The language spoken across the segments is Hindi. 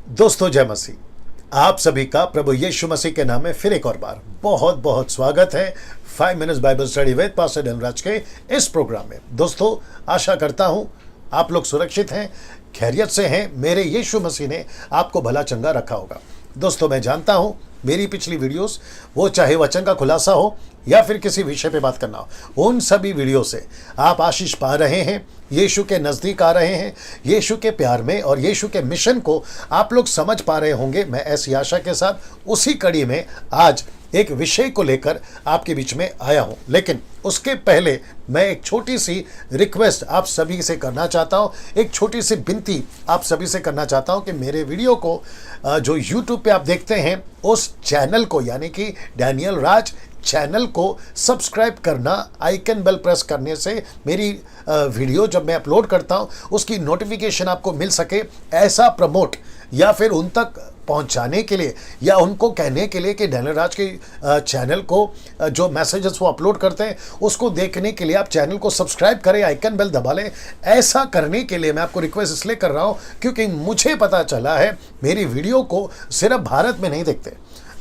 दोस्तों जय मसीह। आप सभी का प्रभु यीशु मसीह के नाम में फिर एक और बार बहुत बहुत स्वागत है 5 minutes Bible study with pastor Dhanraj के इस प्रोग्राम में। दोस्तों आशा करता हूं आप लोग सुरक्षित हैं, खैरियत से हैं। मेरे यीशु मसीह ने आपको भला चंगा रखा होगा। दोस्तों मैं जानता हूं मेरी पिछली वीडियोस, वो चाहे वचन का खुलासा हो या फिर किसी विषय पे बात करना हो, उन सभी वीडियो से आप आशीष पा रहे हैं, यीशु के नज़दीक आ रहे हैं, यीशु के प्यार में और यीशु के मिशन को आप लोग समझ पा रहे होंगे। मैं ऐसी आशा के साथ उसी कड़ी में आज एक विषय को लेकर आपके बीच में आया हूं। लेकिन उसके पहले मैं एक छोटी सी रिक्वेस्ट आप सभी से करना चाहता हूं, एक छोटी सी विनती आप सभी से करना चाहता हूं कि मेरे वीडियो को जो YouTube पे आप देखते हैं उस चैनल को यानी कि डैनियल राज चैनल को सब्सक्राइब करना, आइकन बेल प्रेस करने से मेरी वीडियो जब मैं अपलोड करता हूं उसकी नोटिफिकेशन आपको मिल सके, ऐसा प्रमोट या फिर उन तक पहुंचाने के लिए या उनको कहने के लिए कि डैनियल राज के चैनल को जो मैसेजेस वो अपलोड करते हैं उसको देखने के लिए आप चैनल को सब्सक्राइब करें, आइकन बेल दबा लें। ऐसा करने के लिए मैं आपको रिक्वेस्ट इसलिए कर रहा हूं क्योंकि मुझे पता चला है मेरी वीडियो को सिर्फ भारत में नहीं देखते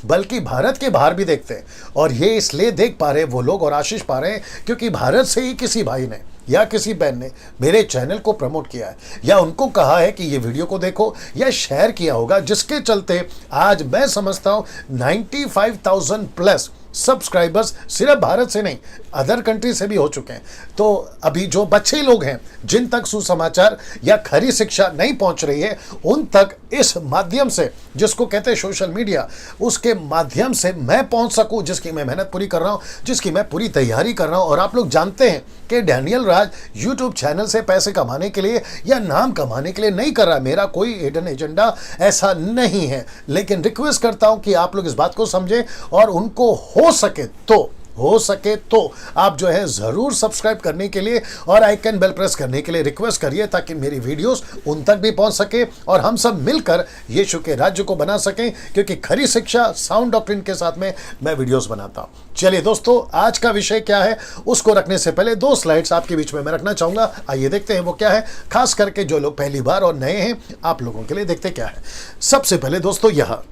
बल्कि भारत के बाहर भी देखते हैं। और ये इसलिए देख पा रहे वो लोग और आशीष पा रहे हैं क्योंकि भारत से ही किसी भाई ने या किसी बहन ने मेरे चैनल को प्रमोट किया है या उनको कहा है कि ये वीडियो को देखो या शेयर किया होगा, जिसके चलते आज मैं समझता हूँ 95,000 प्लस सब्सक्राइबर्स सिर्फ भारत से नहीं अदर कंट्री से भी हो चुके हैं। तो अभी जो बच्चे लोग हैं जिन तक सुसमाचार या खरी शिक्षा नहीं पहुंच रही है उन तक इस माध्यम से, जिसको कहते हैं सोशल मीडिया, उसके माध्यम से मैं पहुंच सकूं, जिसकी मैं मेहनत पूरी कर रहा हूं, जिसकी मैं पूरी तैयारी कर रहा हूं। और आप लोग जानते हैं कि डैनियल राज यूट्यूब चैनल से पैसे कमाने के लिए या नाम कमाने के लिए नहीं कर रहा। मेरा कोई हिडन एजेंडा ऐसा नहीं है, लेकिन रिक्वेस्ट करता हूं कि आप लोग इस बात को समझें और उनको हो सके तो आप जो है ज़रूर सब्सक्राइब करने के लिए और आइकन बेल प्रेस करने के लिए रिक्वेस्ट करिए ताकि मेरी वीडियोस उन तक भी पहुंच सके और हम सब मिलकर यीशु के राज्य को बना सकें, क्योंकि खरी शिक्षा साउंड डॉक्ट्रिन के साथ में मैं वीडियोस बनाता हूं। चलिए दोस्तों, आज का विषय क्या है उसको रखने से पहले 2 स्लाइड्स आपके बीच में मैं रखना चाहूँगा। आइए देखते हैं वो क्या है, खास करके जो लोग पहली बार और नए हैं आप लोगों के लिए देखते क्या है। सबसे पहले दोस्तों यहाँ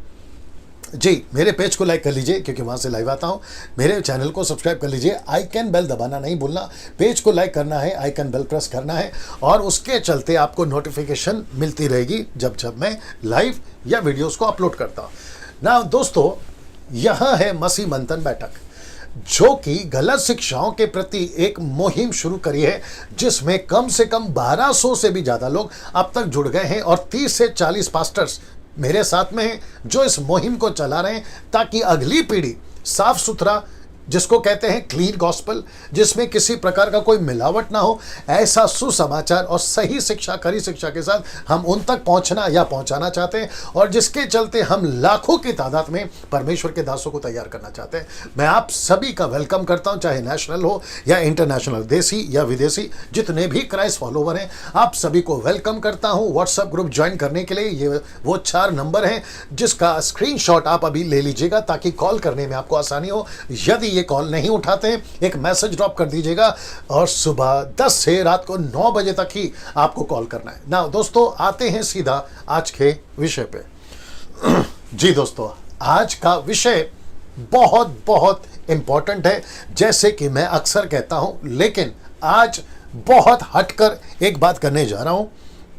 जी मेरे पेज को लाइक कर लीजिए क्योंकि वहाँ से लाइव आता हूँ। मेरे चैनल को सब्सक्राइब कर लीजिए, आइकन बेल दबाना नहीं भूलना। पेज को लाइक करना है, आइकन बेल प्रेस करना है और उसके चलते आपको नोटिफिकेशन मिलती रहेगी जब जब मैं लाइव या वीडियोस को अपलोड करता हूँ ना। दोस्तों यहाँ है मसीह मंथन बैठक, जो कि गलत शिक्षाओं के प्रति एक मुहिम शुरू करी है, जिसमें कम से कम 1200 से भी ज़्यादा लोग अब तक जुड़ गए हैं और 30 से 40 पास्टर्स मेरे साथ में हैं जो इस मुहिम को चला रहे हैं ताकि अगली पीढ़ी साफ सुथरा, जिसको कहते हैं क्लीन गॉस्पल, जिसमें किसी प्रकार का कोई मिलावट ना हो, ऐसा सुसमाचार और सही शिक्षा, खरी शिक्षा के साथ हम उन तक पहुंचना या पहुंचाना चाहते हैं और जिसके चलते हम लाखों की तादाद में परमेश्वर के दासों को तैयार करना चाहते हैं। मैं आप सभी का वेलकम करता हूं, चाहे नेशनल हो या इंटरनेशनल, देसी या विदेशी, जितने भी क्राइस्ट फॉलोवर हैं आप सभी को वेलकम करता हूँ। व्हाट्सएप ग्रुप ज्वाइन करने के लिए ये वो 4 नंबर हैं जिसका स्क्रीनशॉट आप अभी ले लीजिएगा ताकि कॉल करने में आपको आसानी हो। यदि ये कॉल नहीं उठाते हैं एक मैसेज ड्रॉप कर दीजिएगा और सुबह 10 से रात को 9 बजे तक ही आपको कॉल करना है ना। दोस्तों आते हैं सीधा आज के विषय पे। जी दोस्तों, आज का विषय बहुत बहुत इंपॉर्टेंट है, जैसे कि मैं अक्सर कहता हूं, लेकिन आज बहुत हटकर एक बात करने जा रहा हूं।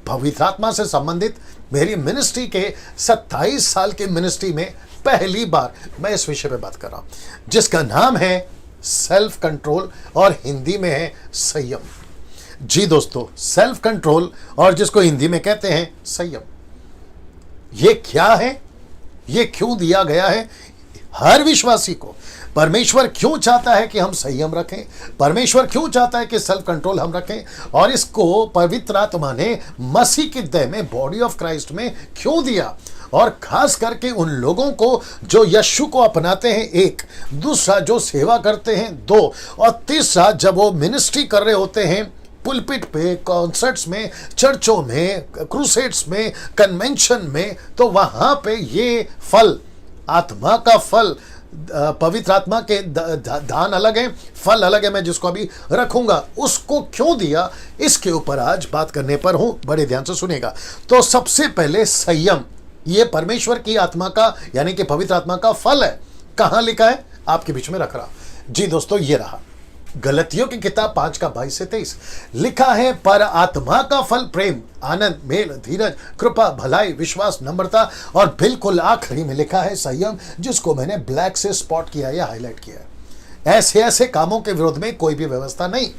पवित्र आत्मा से संबंधित मेरी मिनिस्ट्री के 27 साल की मिनिस्ट्री में पहली बार मैं इस विषय पे बात कर रहा हूं, जिसका नाम है सेल्फ कंट्रोल और हिंदी में है संयम। जी दोस्तों, सेल्फ कंट्रोल और जिसको हिंदी में कहते हैं संयम, ये क्या है, ये क्यों दिया गया है हर विश्वासी को? परमेश्वर क्यों चाहता है कि हम संयम रखें? परमेश्वर क्यों चाहता है कि सेल्फ कंट्रोल हम रखें? और इसको पवित्र आत्मा ने मसीह की देह में, बॉडी ऑफ क्राइस्ट में क्यों दिया? और खास करके उन लोगों को जो यीशु को अपनाते हैं, एक, दूसरा जो सेवा करते हैं, 2, और तीसरा जब वो मिनिस्ट्री कर रहे होते हैं पुलपिट पे, कॉन्सर्ट्स में, चर्चों में, क्रूसेड्स में, कन्वेंशन में, तो वहाँ पे ये फल, आत्मा का फल, पवित्र आत्मा के दान अलग है, फल अलग है, मैं जिसको अभी रखूंगा उसको क्यों दिया, इसके ऊपर आज बात करने पर हूं। बड़े ध्यान से सुनेगा। तो सबसे पहले संयम ये परमेश्वर की आत्मा का यानी कि पवित्र आत्मा का फल है। कहां लिखा है? आपके बीच में रख रहा। जी दोस्तों, ये रहा गलतियों की किताब 5:22-23 लिखा है, पर आत्मा का फल प्रेम, आनंद, मेल, धीरज, कृपा, भलाई, विश्वास, नम्रता और बिल्कुल आखिरी में लिखा है संयम, जिसको मैंने ब्लैक से स्पॉट किया या हाईलाइट किया है। ऐसे ऐसे कामों के विरोध में कोई भी व्यवस्था नहीं।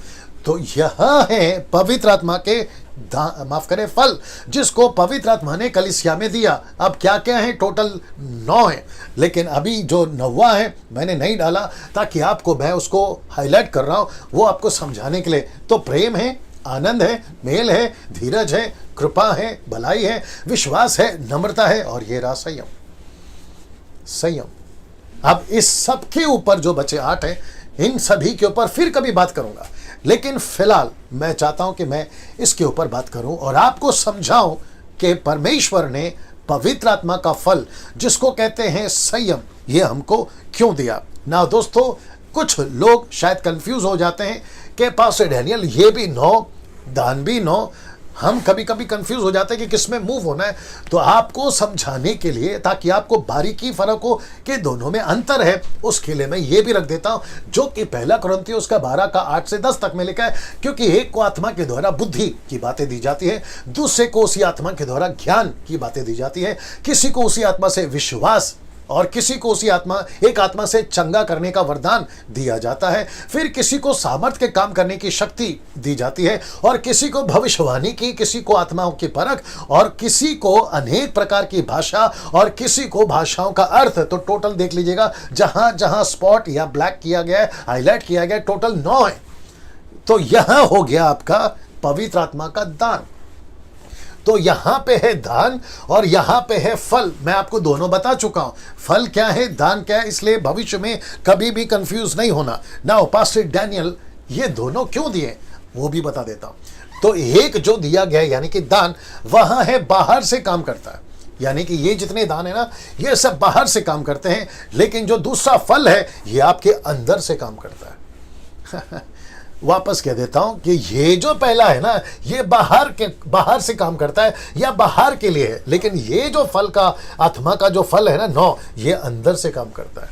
तो यह है पवित्र आत्मा के माफ करें फल, जिसको पवित्र आत्मा ने कलीसिया में दिया। अब क्या क्या है? टोटल 9 है, लेकिन अभी जो 9वां है मैंने नहीं डाला ताकि आपको, मैं उसको हाईलाइट कर रहा हूं वो आपको समझाने के लिए। तो प्रेम है, आनंद है, मेल है, धीरज है, कृपा है, भलाई है, विश्वास है, नम्रता है और ये रहा संयम। संयम। अब इस सब के ऊपर जो बचे 8 हैं, इन सभी के ऊपर फिर कभी बात करूंगा, लेकिन फिलहाल मैं चाहता हूं कि मैं इसके ऊपर बात करूं और आपको समझाऊं कि परमेश्वर ने पवित्र आत्मा का फल, जिसको कहते हैं संयम, ये हमको क्यों दिया। ना दोस्तों, कुछ लोग शायद कंफ्यूज हो जाते हैं कि पास्टर डैनियल ये भी 9, दान भी 9, हम कभी कभी कंफ्यूज हो जाते हैं कि किस में मूव होना है। तो आपको समझाने के लिए, ताकि आपको बारीकी फर्क हो कि दोनों में अंतर है, उसके लिए मैं ये भी रख देता हूं, जो कि पहला कुरिन्थियों उसका 12:8 से 10 तक में लिखा है। क्योंकि एक को आत्मा के द्वारा बुद्धि की बातें दी जाती है, दूसरे को उसी आत्मा के द्वारा ज्ञान की बातें दी जाती है, किसी को उसी आत्मा से विश्वास और किसी को उसी एक आत्मा से चंगा करने का वरदान दिया जाता है, फिर किसी को सामर्थ के काम करने की शक्ति दी जाती है, और किसी को भविष्यवाणी की, किसी को आत्माओं की परख, और किसी को अनेक प्रकार की भाषा, और किसी को भाषाओं का अर्थ। तो टोटल देख लीजिएगा, जहां जहां स्पॉट या ब्लैक किया गया है, हाईलाइट किया गया है, टोटल 9 है। तो यहां हो गया आपका पवित्र आत्मा का दान। तो यहां पे है दान और यहां पे है फल। मैं आपको दोनों बता चुका हूं, फल क्या है, दान क्या है, इसलिए भविष्य में कभी भी कंफ्यूज नहीं होना। नाउ पास्टर डैनियल ये दोनों क्यों दिए वो भी बता देता हूं। तो एक जो दिया गया यानी कि दान, वहां है बाहर से काम करता है, यानी कि ये जितने दान है ना, ये सब बाहर से काम करते हैं। लेकिन जो दूसरा फल है, ये आपके अंदर से काम करता है। वापस कह देता हूं कि ये जो पहला है ना, ये बाहर से काम करता है या बाहर के लिए है, लेकिन ये जो फल का, आत्मा का जो फल है ना 9, ये अंदर से काम करता है।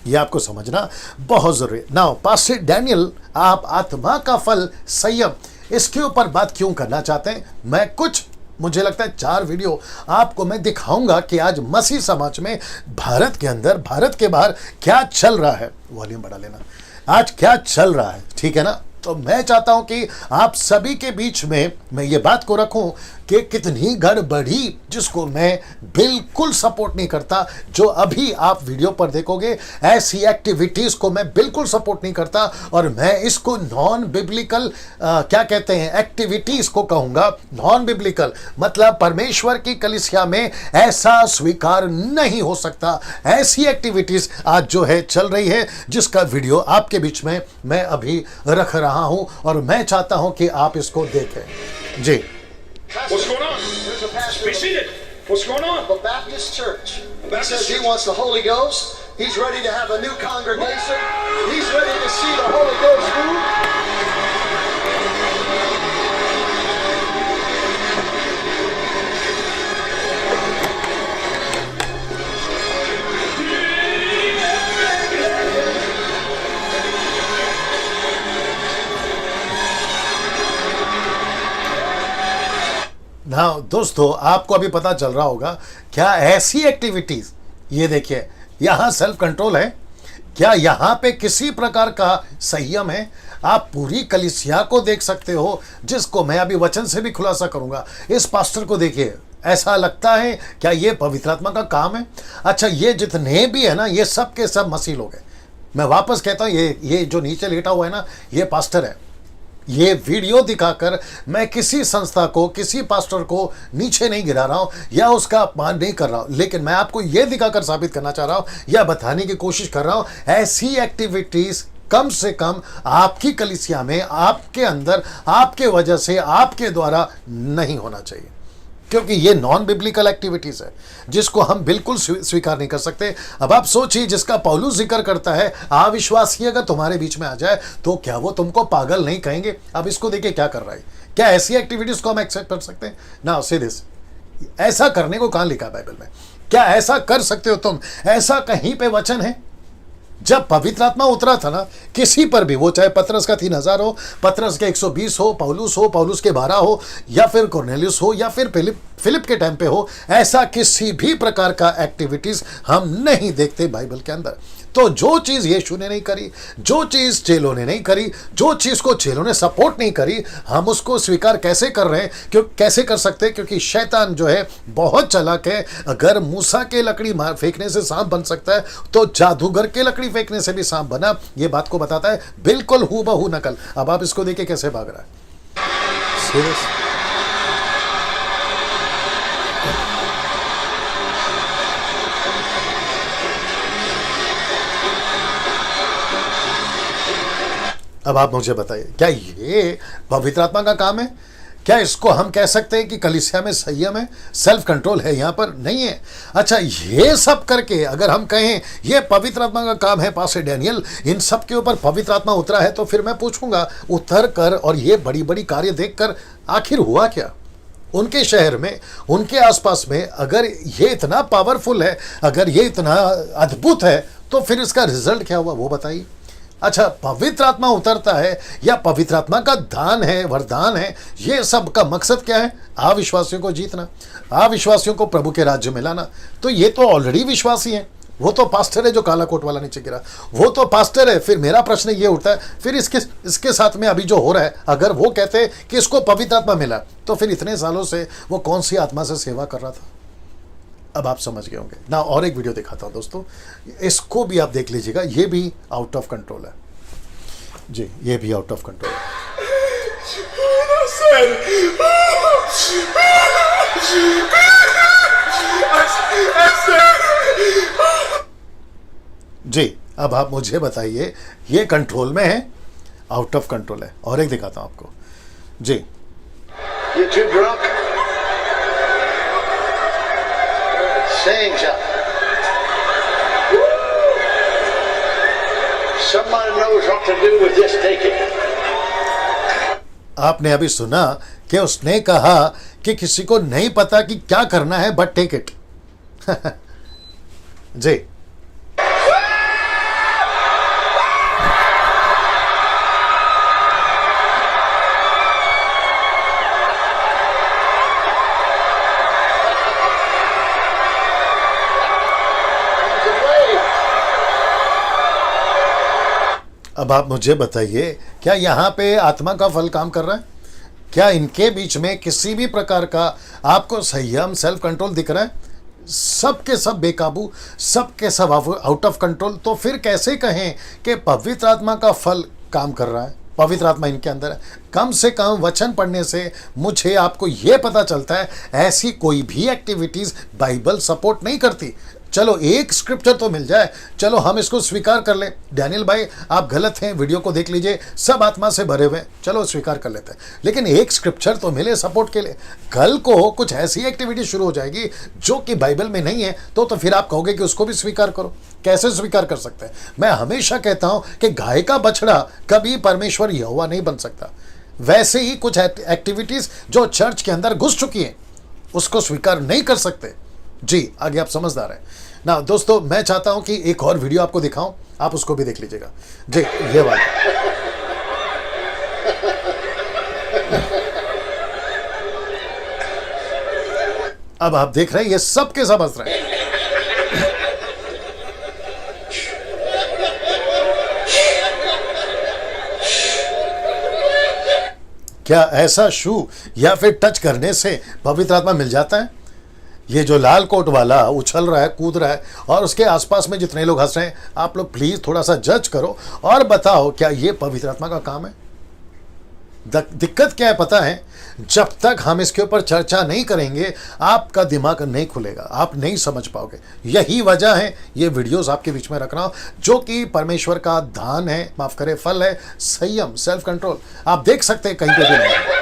ये आपको समझना बहुत जरूरी है। नाउ पास्टर डैनियल, आप आत्मा का फल संयम, इसके ऊपर बात क्यों करना चाहते हैं? मैं कुछ, मुझे लगता है 4 वीडियो आपको मैं दिखाऊंगा कि आज मसीह समाज में, भारत के अंदर, भारत के बाहर क्या चल रहा है। वॉल्यूम बढ़ा लेना, आज क्या चल रहा है, ठीक है ना। तो मैं चाहता हूं कि आप सभी के बीच में मैं ये बात को रखूं कि कितनी गड़बड़ी, जिसको मैं बिल्कुल सपोर्ट नहीं करता, जो अभी आप वीडियो पर देखोगे, ऐसी एक्टिविटीज को मैं बिल्कुल सपोर्ट नहीं करता, और मैं इसको नॉन बिब्लिकल क्या कहते हैं, एक्टिविटीज को कहूंगा। नॉन बिब्लिकल मतलब परमेश्वर की कलीसिया में ऐसा स्वीकार नहीं हो सकता। ऐसी एक्टिविटीज आज जो है चल रही है, जिसका वीडियो आपके बीच में मैं अभी रख रहा हूं, और मैं चाहता हूं कि आप इसको देखें। जी, What's going on? There's a pastor Be seated. What's going on? of a Baptist church. He Baptist says he church. wants the Holy Ghost. He's ready to have a new congregation. He's ready to see the Holy Ghost move. हाँ दोस्तों, आपको अभी पता चल रहा होगा क्या ऐसी एक्टिविटीज, ये देखिए यहां सेल्फ कंट्रोल है क्या, यहां पे किसी प्रकार का संयम है। आप पूरी कलीसिया को देख सकते हो, जिसको मैं अभी वचन से भी खुलासा करूंगा। इस पास्टर को देखिए, ऐसा लगता है क्या ये पवित्र आत्मा का काम है? अच्छा, ये जितने भी है ना, ये सब के सब मसीह लोग हैं। मैं वापस कहता हूं, ये जो नीचे लेटा हुआ है ना, ये पास्टर है। ये वीडियो दिखाकर मैं किसी संस्था को, किसी पास्टर को नीचे नहीं गिरा रहा हूं या उसका अपमान नहीं कर रहा हूं, लेकिन मैं आपको यह दिखाकर साबित करना चाह रहा हूं या बताने की कोशिश कर रहा हूं, ऐसी एक्टिविटीज कम से कम आपकी कलीसिया में, आपके अंदर, आपके वजह से, आपके द्वारा नहीं होना चाहिए, क्योंकि ये नॉन बिब्लिकल एक्टिविटीज है, जिसको हम बिल्कुल स्वीकार नहीं कर सकते। अब आप सोचिए, जिसका पौलुस जिक्र करता है, अविश्वासी अगर तुम्हारे बीच में आ जाए तो क्या वो तुमको पागल नहीं कहेंगे? अब इसको देखिए क्या कर रहा है। क्या ऐसी एक्टिविटीज को हम एक्सेप्ट कर सकते हैं? नाउ सी दिस, ऐसा करने को कहां लिखा है बाइबल में? क्या ऐसा कर सकते हो तुम? ऐसा कहीं पे वचन है? जब पवित्र आत्मा उतरा था ना किसी पर भी, वो चाहे पतरस का 3000 हो, पतरस के 120 हो, पौलुस के 12 हो, या फिर कोर्नेलियस हो, या फिर फिलिप के टाइम पे हो, ऐसा किसी भी प्रकार का एक्टिविटीज हम नहीं देखते बाइबल के अंदर। तो जो चीज यीशु ने नहीं करी, जो चीज चेलों ने नहीं करी, जो चीज को चेलों ने सपोर्ट नहीं करी, हम उसको स्वीकार कैसे कर रहे हैं? कैसे कर सकते हैं? क्योंकि शैतान जो है बहुत चालाक है। अगर मूसा के लकड़ी मार फेंकने से सांप बन सकता है तो जादूगर के लकड़ी फेंकने से भी सांप बना। ये बात को बताता है, बिल्कुल हूबहू नकल। अब आप इसको देखिए कैसे भाग रहा है। सीरियस। अब आप मुझे बताइए, क्या ये पवित्र आत्मा का काम है? क्या इसको हम कह सकते हैं कि कलीसिया में संयम है, सेल्फ कंट्रोल है? यहाँ पर नहीं है। अच्छा, ये सब करके अगर हम कहें ये पवित्र आत्मा का काम है, पास्टर डैनियल इन सब के ऊपर पवित्र आत्मा उतरा है, तो फिर मैं पूछूंगा उतर कर और ये बड़ी बड़ी कार्य देखकर आखिर हुआ क्या उनके शहर में, उनके आसपास में? अगर ये इतना पावरफुल है, अगर ये इतना अद्भुत है, तो फिर इसका रिजल्ट क्या हुआ वो बताइए। अच्छा, पवित्र आत्मा उतरता है या पवित्र आत्मा का दान है, वरदान है, ये सब का मकसद क्या है? अविश्वासियों को जीतना, अविश्वासियों को प्रभु के राज्य में लाना। तो ये तो ऑलरेडी विश्वासी हैं, वो तो पास्टर है जो काला कोट वाला नीचे गिरा, वो तो पास्टर है। फिर मेरा प्रश्न ये उठता है, फिर इसके साथ में अभी जो हो रहा है, अगर वो कहते हैं कि इसको पवित्र आत्मा मिला, तो फिर इतने सालों से वो कौन सी आत्मा से सेवा कर रहा था? अब आप समझ गए होंगे ना। और एक वीडियो दिखाता हूं दोस्तों, इसको भी आप देख लीजिएगा। ये भी आउट ऑफ कंट्रोल है जी, ये भी आउट ऑफ कंट्रोल है। जी, अब आप मुझे बताइए, ये कंट्रोल में है, आउट ऑफ कंट्रोल है? और एक दिखाता हूं आपको जी। You too drunk? Saying something. Someone knows what to do with this ticket. आपने अभी सुना कि उसने कहा कि किसी को नहीं पता कि क्या करना है बट टेक इट। जी, अब आप मुझे बताइए, क्या यहाँ पे आत्मा का फल काम कर रहा है? क्या इनके बीच में किसी भी प्रकार का आपको संयम, सेल्फ कंट्रोल दिख रहा है? सब के सब बेकाबू, सब के सब आउट ऑफ कंट्रोल। तो फिर कैसे कहें कि पवित्र आत्मा का फल काम कर रहा है? पवित्र आत्मा इनके अंदर है। कम से कम वचन पढ़ने से मुझे आपको ये पता चलता है ऐसी कोई भी एक्टिविटीज बाइबल सपोर्ट नहीं करती। चलो एक स्क्रिप्चर तो मिल जाए, चलो हम इसको स्वीकार कर लें, डैनियल भाई आप गलत हैं, वीडियो को देख लीजिए, सब आत्मा से भरे हुए, चलो स्वीकार कर लेते हैं, लेकिन एक स्क्रिप्चर तो मिले सपोर्ट के लिए। कल को कुछ ऐसी एक्टिविटी शुरू हो जाएगी जो कि बाइबल में नहीं है, तो फिर आप कहोगे कि उसको भी स्वीकार करो। कैसे स्वीकार कर सकते हैं? मैं हमेशा कहता हूं कि गाय का बछड़ा कभी परमेश्वर यहोवा नहीं बन सकता। वैसे ही कुछ एक्टिविटीज जो चर्च के अंदर घुस चुकी हैं उसको स्वीकार नहीं कर सकते। जी, आगे आप समझदार हैं ना दोस्तों। मैं चाहता हूं कि एक और वीडियो आपको दिखाऊं, आप उसको भी देख लीजिएगा जी। ये वाला अब आप देख रहे हैं, ये सब के सब हंस रहे हैं। क्या ऐसा शू या फिर टच करने से पवित्र आत्मा मिल जाता है? ये जो लाल कोट वाला उछल रहा है, कूद रहा है, और उसके आसपास में जितने लोग हंस रहे हैं, आप लोग प्लीज थोड़ा सा जज करो और बताओ क्या ये पवित्र आत्मा का काम है? दिक्कत क्या है पता है? जब तक हम इसके ऊपर चर्चा नहीं करेंगे आपका दिमाग नहीं खुलेगा, आप नहीं समझ पाओगे। यही वजह है ये वीडियोस आपके बीच में रख रहा हूं, जो कि परमेश्वर का दान है, माफ करे फल है, संयम, सेल्फ कंट्रोल। आप देख सकते हैं कहीं पे भी नहीं।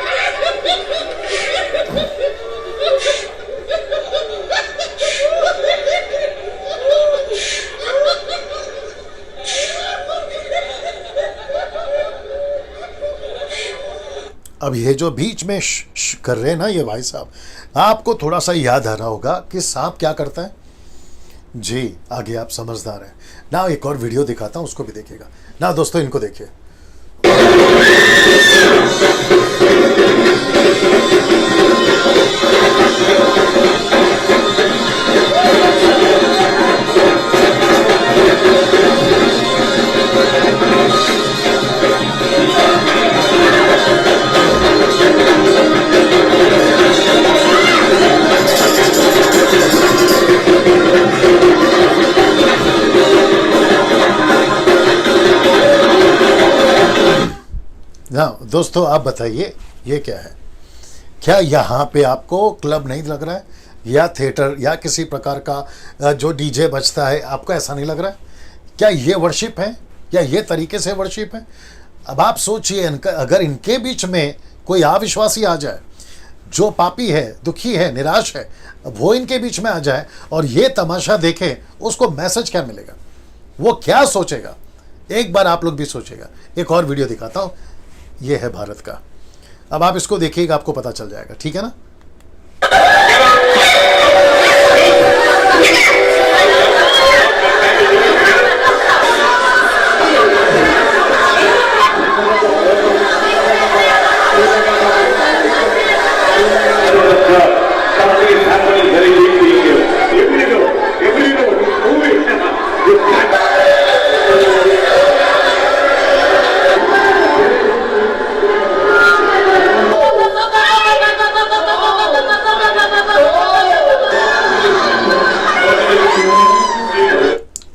अब ये जो बीच में कर रहे हैं ना ये भाई साहब, आपको थोड़ा सा याद आ रहा होगा कि सांप क्या करता है। जी आगे आप समझदार हैं ना। एक और वीडियो दिखाता हूं, उसको भी देखिएगा ना दोस्तों, इनको देखिए। ना दोस्तों आप बताइए ये क्या है? क्या यहाँ पे आपको क्लब नहीं लग रहा है, या थिएटर, या किसी प्रकार का जो डीजे बजता है, आपको ऐसा नहीं लग रहा है? क्या ये वर्शिप है, या ये तरीके से वर्शिप है? अब आप सोचिए, अगर इनके बीच में कोई अविश्वासी आ जाए, जो पापी है, दुखी है, निराश है, वो इनके बीच में आ जाए और ये तमाशा देखे, उसको मैसेज क्या मिलेगा? वो क्या सोचेगा? एक बार आप लोग भी सोचेगा। एक और वीडियो दिखाता हूँ, ये है भारत का। अब आप इसको देखिएगा, आपको पता चल जाएगा, ठीक है ना?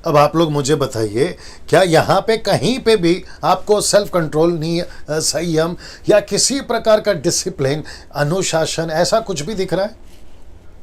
अब आप लोग मुझे बताइए, क्या यहाँ पे कहीं पे भी आपको सेल्फ कंट्रोल नहीं, संयम या किसी प्रकार का डिसिप्लिन, अनुशासन, ऐसा कुछ भी दिख रहा है?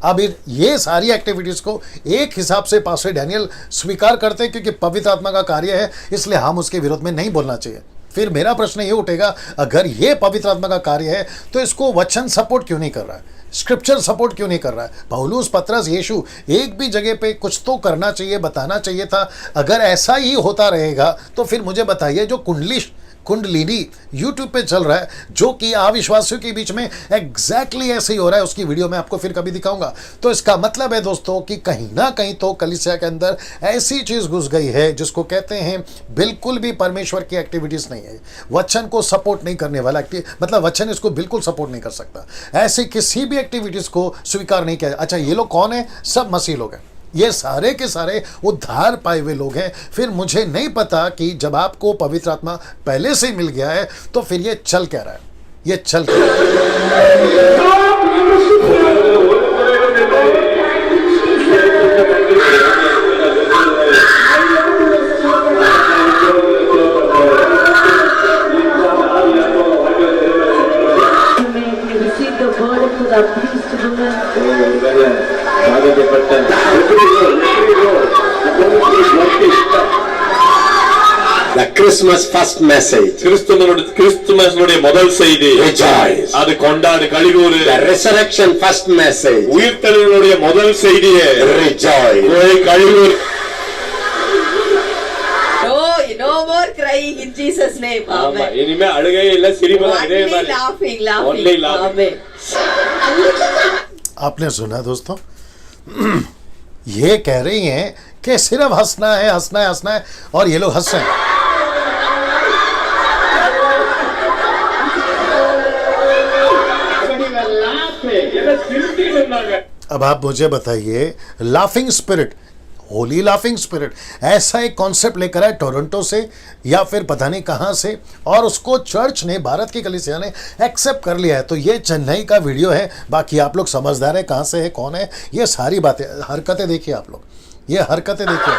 अब ये सारी एक्टिविटीज़ को एक हिसाब से पास्टर डैनियल स्वीकार करते हैं, क्योंकि पवित्र आत्मा का कार्य है, इसलिए हम उसके विरोध में नहीं बोलना चाहिए। फिर मेरा प्रश्न ये उठेगा, अगर ये पवित्र आत्मा का कार्य है तो इसको वचन सपोर्ट क्यों नहीं कर रहा है? स्क्रिप्चर सपोर्ट क्यों नहीं कर रहा है? पौलुस, पतरस, यीशु, एक भी जगह पे कुछ तो करना चाहिए, बताना चाहिए था। अगर ऐसा ही होता रहेगा तो फिर मुझे बताइए, जो कुंडलिनी यूट्यूब पे चल रहा है, जो कि अविश्वासियों के बीच में एग्जैक्टली ऐसे ही हो रहा है, उसकी वीडियो मैं आपको फिर कभी दिखाऊंगा। तो इसका मतलब है दोस्तों कि कहीं ना कहीं तो कलीसिया के अंदर ऐसी चीज घुस गई है जिसको कहते हैं बिल्कुल भी परमेश्वर की एक्टिविटीज नहीं है, वचन को सपोर्ट नहीं करने वाला मतलब वचन इसको बिल्कुल सपोर्ट नहीं कर सकता, ऐसे किसी भी एक्टिविटीज को स्वीकार नहीं किया। अच्छा, ये लोग कौन है? सब मसीह लोग हैं, ये सारे के सारे उद्धार पाए हुए लोग हैं। फिर मुझे नहीं पता कि जब आपको पवित्र आत्मा पहले से मिल गया है तो फिर ये चल क्या रहा है, ये चल क्या रहा है? The Christmas first message. கிறிஸ்துமஸ்னுடைய முதல் செய்தி Rejoice. அது கொண்டாடு, களிகூரு. The resurrection first message. உயிர்த்தெழுதலுடைய முதல் செய்தியே Rejoice. களிகூரு. No more crying in Jesus name. ஆமா, Amen. இனிமே அழுகையே இல்ல, சிரிப்பு தான். இதே Only மாதிரி laughing. Only laughing. Amen. आपने सुना दोस्तों? ये कह रही हैं कि सिर्फ हंसना है, हंसना है, हंसना है, और ये लोग हंस रहे हैं। अब आप मुझे बताइए, laughing spirit, Holi laughing spirit, ऐसा एक कॉन्सेप्ट लेकर आए टोरंटो से या फिर पता नहीं कहां से, और उसको चर्च ने, भारत की कलीसिया ने एक्सेप्ट कर लिया है। तो ये चेन्नई का वीडियो है, बाकी आप लोग समझदार है, कहां से है, कौन है, ये सारी बातें, हरकतें देखिए आप लोग, ये हरकतें देखिए।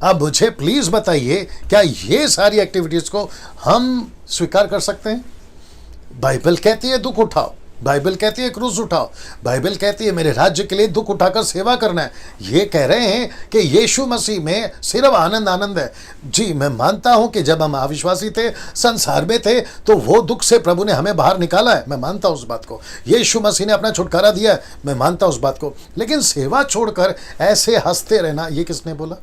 अब मुझे प्लीज बताइए, क्या ये सारी एक्टिविटीज को हम स्वीकार कर सकते हैं? बाइबल कहती है दुख उठाओ, बाइबल कहती है क्रूस उठाओ, बाइबल कहती है मेरे राज्य के लिए दुख उठाकर सेवा करना है। ये कह रहे हैं कि यीशु मसीह में सिर्फ आनंद आनंद है। जी, मैं मानता हूं कि जब हम अविश्वासी थे, संसार में थे, तो वो दुख से प्रभु ने हमें बाहर निकाला है, मैं मानता हूं उस बात को। यीशु मसीह ने अपना छुटकारा दिया है, मैं मानता हूं उस बात को। लेकिन सेवा छोड़कर ऐसे हंसते रहना, ये किसने बोला?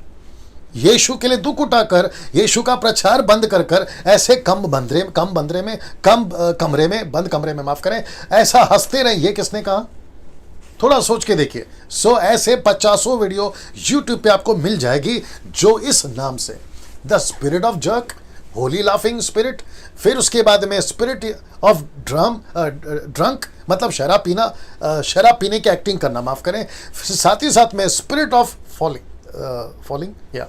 यीशु के लिए दुख उठाकर, यीशु का प्रचार बंद कर कर ऐसे बंद कमरे में माफ करें, ऐसा हंसते रहे, ये किसने कहा? थोड़ा सोच के देखिए। सो ऐसे 50 वीडियो YouTube पे आपको मिल जाएगी जो इस नाम से, the spirit of jerk, Holi laughing spirit, फिर उसके बाद में स्पिरिट ऑफ ड्रंक मतलब शराब पीने की एक्टिंग करना, माफ करें, साथ ही साथ में स्पिरिट ऑफ फॉलिंग या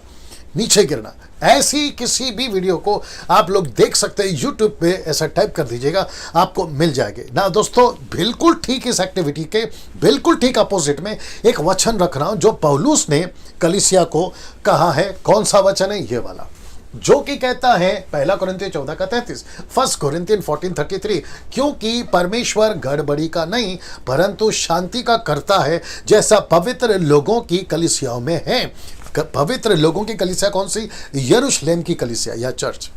नीचे गिरना। ऐसी किसी भी वीडियो को आप लोग देख सकते हैं YouTube पे, ऐसा टाइप कर दीजिएगा आपको मिल जाएगी ना। दोस्तों बिल्कुल ठीक इस एक्टिविटी के बिल्कुल ठीक अपोजिट में एक वचन रख रहा हूं जो पौलुस ने कलीसिया को कहा है। कौन सा वचन है? ये वाला, जो कि कहता है 1 कोरिन्थियों 14:33, 1 कोरिन्थियन 14:33, क्योंकि परमेश्वर गड़बड़ी का नहीं परंतु शांति का करता है, जैसा पवित्र लोगों की कलीसियाओं में है। पवित्र लोगों की कलीसिया कौन सी? यरूशलेम की कलीसिया या चर्च।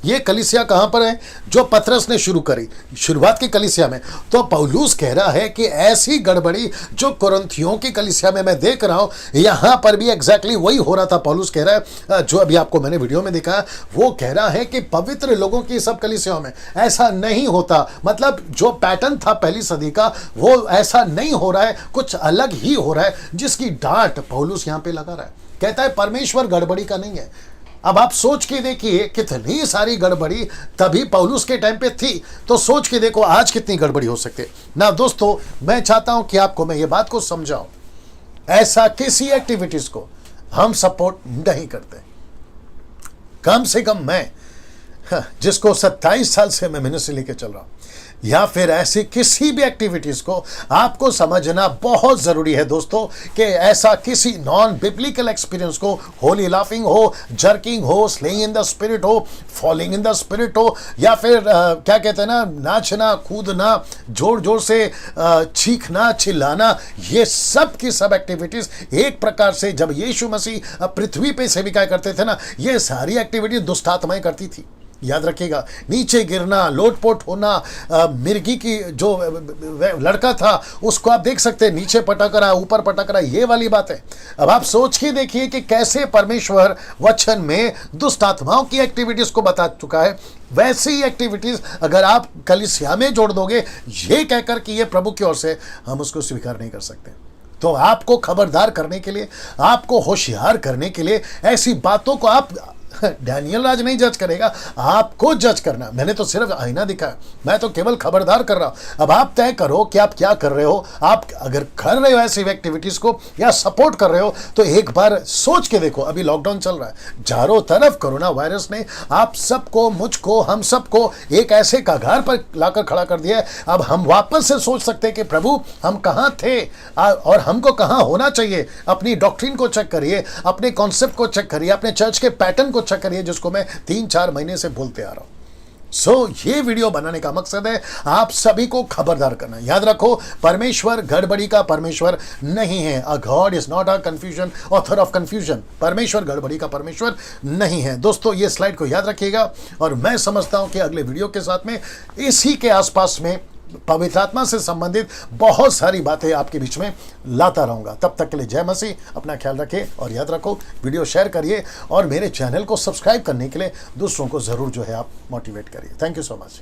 ये कलीसिया कहां पर है? जो पतरस ने शुरू करी, शुरुआत की कलीसिया में। तो पौलुस कह रहा है कि ऐसी गड़बड़ी जो कोरिन्थियों की कलीसिया में मैं देख रहा हूं, यहां पर भी एग्जैक्टली वही हो रहा था। पौलुस कह रहा है, जो अभी आपको मैंने वीडियो में दिखाया, वो कह रहा है कि पवित्र लोगों की सब कलीसियाओं में ऐसा नहीं होता। मतलब जो पैटर्न था पहली सदी का, वो ऐसा नहीं हो रहा है, कुछ अलग ही हो रहा है, जिसकी डांट पौलुस यहां पर लगा रहा है। कहता है परमेश्वर गड़बड़ी का नहीं है। अब आप सोच के देखिए कितनी सारी गड़बड़ी तभी पौलुस के टाइम पे थी, तो सोच के देखो आज कितनी गड़बड़ी हो सकती है ना। दोस्तों मैं चाहता हूं कि आपको मैं ये बात को समझाऊं, ऐसा किसी एक्टिविटीज को हम सपोर्ट नहीं करते। कम से कम मैं, जिसको 27 साल से मैं मिनिस्ट्री लेके चल रहा हूं, या फिर ऐसी किसी भी एक्टिविटीज को आपको समझना बहुत जरूरी है दोस्तों, कि ऐसा किसी नॉन बिब्लिकल एक्सपीरियंस को, होली लाफिंग हो, जर्किंग हो, स्लेइंग इन द स्पिरिट हो, फॉलिंग इन द स्पिरिट हो, या फिर क्या कहते हैं ना, नाचना, कूदना, जोर जोर से चीखना, चिल्लाना, ये सब की सब एक्टिविटीज एक प्रकार से जब यीशु मसीह पृथ्वी पे सेविका करते थे ना, ये सारी एक्टिविटीज दुष्ट आत्माएं करती थी। याद रखिएगा, नीचे गिरना, लोटपोट होना, मिर्गी की जो लड़का था उसको आप देख सकते हैं, नीचे पटक रहा, ऊपर पटक रहा, ये वाली बात है। अब आप सोच के देखिए कि कैसे परमेश्वर वचन में दुष्ट आत्माओं की एक्टिविटीज को बता चुका है। वैसी ही एक्टिविटीज अगर आप कलीसिया में जोड़ दोगे, ये कहकर कि ये प्रभु की ओर से, हम उसको स्वीकार नहीं कर सकते। तो आपको खबरदार करने के लिए, आपको होशियार करने के लिए, ऐसी बातों को आप, डैनियल राज नहीं जज करेगा, आपको जज करना। मैंने तो सिर्फ आईना दिखाया, मैं तो केवल खबरदार कर रहा हूं। अब आप तय करो कि आप क्या कर रहे हो। आप अगर कर रहे हो ऐसी एक्टिविटीज को या सपोर्ट कर रहे हो, तो एक बार सोच के देखो। अभी लॉकडाउन चल रहा है, चारों तरफ कोरोना वायरस ने आप सबको, मुझको, हम सबको एक ऐसे कगार पर लाकर खड़ा कर दिया है। अब हम वापस से सोच सकते हैं कि प्रभु हम कहां थे और हमको कहां होना चाहिए। अपनी डॉक्ट्रिन को चेक करिए, अपने कॉन्सेप्ट को चेक करिए, अपने चर्च के पैटर्न को चेक करिए, जिसको मैं 3-4 महीने से बोलते आ रहा हूं। ये वीडियो बनाने का मकसद है आप सभी को खबरदार करना। याद रखो, परमेश्वर गड़बड़ी का परमेश्वर नहीं है। A God is not a confusion, author of confusion. परमेश्वर गड़बड़ी का परमेश्वर नहीं है। दोस्तों ये स्लाइड को याद रखिएगा, और मैं समझता हूं कि अगले वीडियो के साथ में इसी के आसपास में पवित्र आत्मा से संबंधित बहुत सारी बातें आपके बीच में लाता रहूंगा। तब तक के लिए जय मसीह, अपना ख्याल रखें, और याद रखो वीडियो शेयर करिए, और मेरे चैनल को सब्सक्राइब करने के लिए दूसरों को जरूर जो है आप मोटिवेट करिए। Thank you so much.